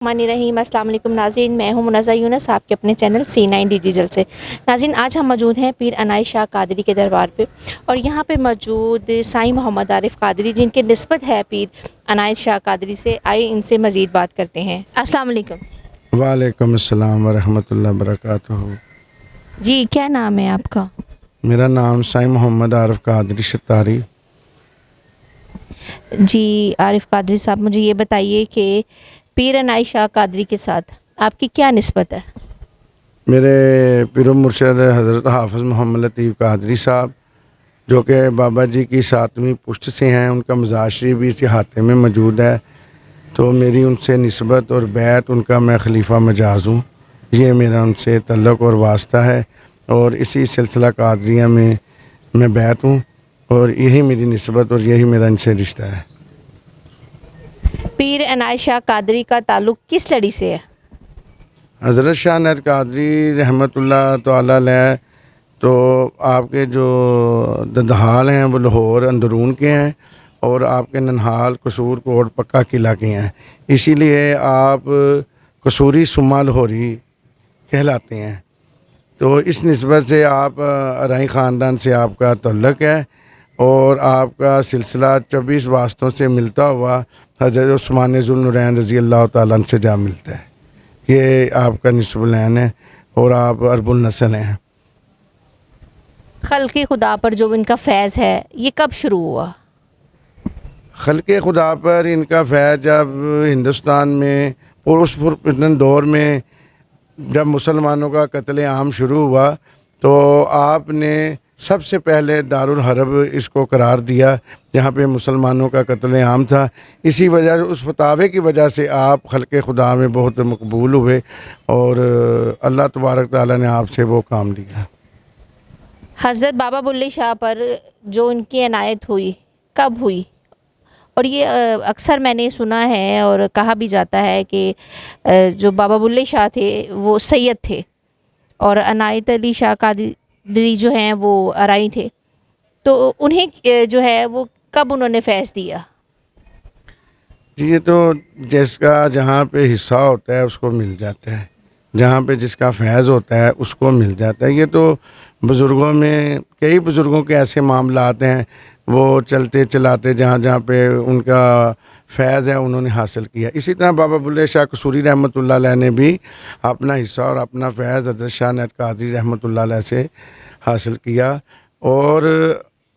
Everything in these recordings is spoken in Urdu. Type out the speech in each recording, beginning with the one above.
الرحمن الرحیم۔ السلام علیکم ناظرین، میں ہوں منزہ یونس، آپ کے اپنے چینل C9 ڈیجیٹل سے۔ ناظرین، آج ہم موجود ہیں پیر عنایت شاہ قادری کے دربار پہ، اور یہاں پہ موجود سائیں محمد عارف قادری جن کے نسبت ہے پیر عنایت شاہ قادری سے، آئے ان سے مزید بات کرتے ہیں۔ السلام علیکم۔ وعلیکم السلام ورحمۃ اللہ وبرکاتہ۔ جی، کیا نام ہے آپ کا؟ میرا نام سائیں محمد عارف قادری ستاری۔ جی عارف قادری صاحب، مجھے یہ بتائیے کہ پیر عنایت شاہ قادری کے ساتھ آپ کی کیا نسبت ہے؟ میرے پیر و مرشد حضرت حافظ محمد لطیف قادری صاحب، جو کہ بابا جی کی 7ویں پشت سے ہیں، ان کا مزار شریف بھی اسی احاطے میں موجود ہے، تو میری ان سے نسبت اور بیعت، ان کا میں خلیفہ مجاز ہوں، یہ میرا ان سے تعلق اور واسطہ ہے، اور اسی سلسلہ قادریہ میں بیعت ہوں، اور یہی میری نسبت اور یہی میرا ان سے رشتہ ہے۔ پیر عنایت شاہ قادری کا تعلق کس لڑی سے ہے؟ حضرت شاہ عنایت قادری رحمۃ اللہ تعالیٰ علیہ تو آپ کے جو ددحال ہیں وہ لاہور اندرون کے ہیں، اور آپ کے ننہال قصور کوٹ پکا قلعہ کے ہیں، اسی لیے آپ قصوری سما لاہوری کہلاتے ہیں، تو اس نسبت سے آپ ارائی خاندان سے آپ کا تعلق ہے، اور آپ کا سلسلہ 24 واسطوں سے ملتا ہوا حضرت عثمان ذو النورین رضی اللہ تعالیٰ عنہ سے جا ملتا ہے۔ یہ آپ کا نسب العین ہے، اور آپ ارب النسل ہیں۔ خلق خدا پر جو ان کا فیض ہے، یہ کب شروع ہوا؟ خلق خدا پر ان کا فیض جب ہندوستان میں پرفتن دور میں جب مسلمانوں کا قتل عام شروع ہوا، تو آپ نے سب سے پہلے دارالحرب اس کو قرار دیا جہاں پہ مسلمانوں کا قتل عام تھا۔ اسی وجہ سے، اس فتاوے کی وجہ سے آپ خلق خدا میں بہت مقبول ہوئے، اور اللہ تبارک تعالیٰ نے آپ سے وہ کام لیا۔ حضرت بابا بلے شاہ پر جو ان کی عنایت ہوئی، کب ہوئی؟ اور یہ اکثر میں نے سنا ہے اور کہا بھی جاتا ہے کہ جو بابا بلے شاہ تھے وہ سید تھے، اور عنایت علی شاہ قادری جو ہیں وہ ارائی تھے، تو انہیں جو ہے وہ کب انہوں نے فیض دیا؟ یہ تو جس کا جہاں پہ حصہ ہوتا ہے اس کو مل جاتا ہے، جہاں پہ جس کا فیض ہوتا ہے اس کو مل جاتا ہے۔ یہ تو بزرگوں میں کئی بزرگوں کے ایسے معاملات ہیں، وہ چلتے چلاتے جہاں جہاں پہ ان کا فیض ہے انہوں نے حاصل کیا۔ اسی طرح بابا بلے شاہ قصوری رحمۃ اللہ علیہ نے بھی اپنا حصہ اور اپنا فیض حضرت شاہ عنایت قادری رحمۃ اللہ علیہ سے حاصل کیا، اور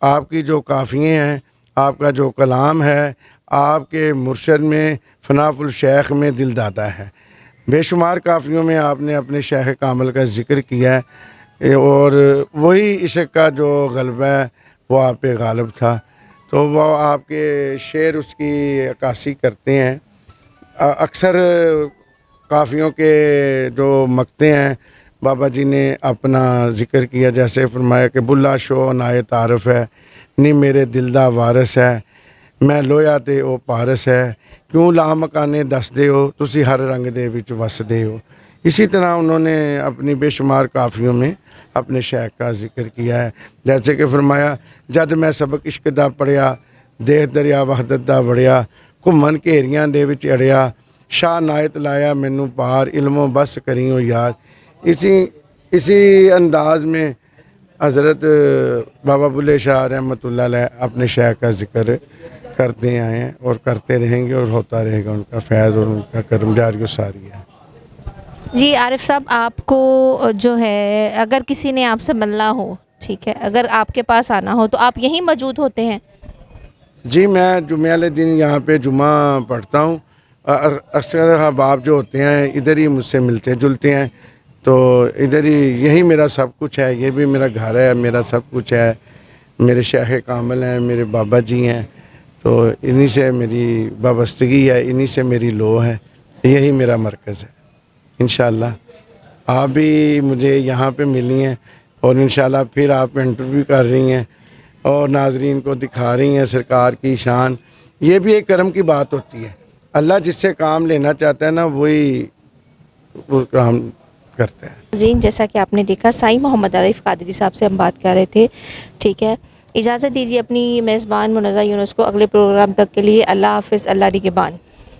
آپ کی جو قافیے ہیں، آپ کا جو کلام ہے، آپ کے مرشد میں فناف الشیخ میں دل دادا ہے۔ بے شمار قافیوں میں آپ نے اپنے شیخ کامل کا ذکر کیا ہے، اور وہی عشق کا جو غلبہ ہے وہ آپ پہ غالب تھا، تو وہ آپ کے شعر اس کی عکاسی کرتے ہیں۔ اکثر قافیوں کے جو مقطع ہیں بابا جی نے اپنا ذکر کیا، جیسے فرمایا کہ بلا شو عنایت عارف ہے، نی میرے دل دا وارث ہے، میں لویا تے او پارس ہے، کیوں لا مکانے دس دے ہو، تسی ہر رنگ دے وچ وس دے ہو۔ اسی طرح انہوں نے اپنی بے شمار قافیوں میں اپنے شیخ کا ذکر کیا ہے، جیسے کہ فرمایا جد میں سبق عشق دا پڑھیا، دیکھ دریا وحدت دا وڑیا، گھومن گھیریاں دے وچ اڑیا، شاہ عنایت لایا مینوں پار، علموں بس کریوں یار۔ اسی انداز میں حضرت بابا بلے شاہ رحمۃ اللہ علیہ اپنے شیخ کا ذکر کرتے آئے ہیں، اور کرتے رہیں گے، اور ہوتا رہے گا ان کا فیض اور ان کا کرم جاری و ساری ہے۔ جی عارف صاحب، آپ کو جو ہے اگر کسی نے آپ سے ملنا ہو، ٹھیک ہے، اگر آپ کے پاس آنا ہو تو آپ یہیں موجود ہوتے ہیں؟ جی، میں جمعہ والے دن یہاں پہ جمعہ پڑھتا ہوں، اکثر احباب جو ہوتے ہیں ادھر ہی مجھ سے ملتے جلتے ہیں، تو ادھر ہی یہی میرا سب کچھ ہے، یہ بھی میرا گھر ہے، میرا سب کچھ ہے، میرے شیخ کامل ہیں، میرے بابا جی ہیں، تو انہی سے میری وابستگی ہے، انہی سے میری لو ہے، یہی میرا مرکز ہے۔ انشاءاللہ آپ بھی مجھے یہاں پہ ملی ہیں، اور انشاءاللہ پھر آپ انٹرویو کر رہی ہیں اور ناظرین کو دکھا رہی ہیں سرکار کی شان۔ یہ بھی ایک کرم کی بات ہوتی ہے، اللہ جس سے کام لینا چاہتا ہے نا وہی وہ کام کرتا ہے۔ زین، جیسا کہ آپ نے دیکھا سائیں محمد عارف قادری صاحب سے ہم بات کر رہے تھے، ٹھیک ہے، اجازت دیجیے اپنی میزبان منزہ یونس کو اگلے پروگرام تک کے لیے۔ اللہ حافظ، اللہ نگہبان۔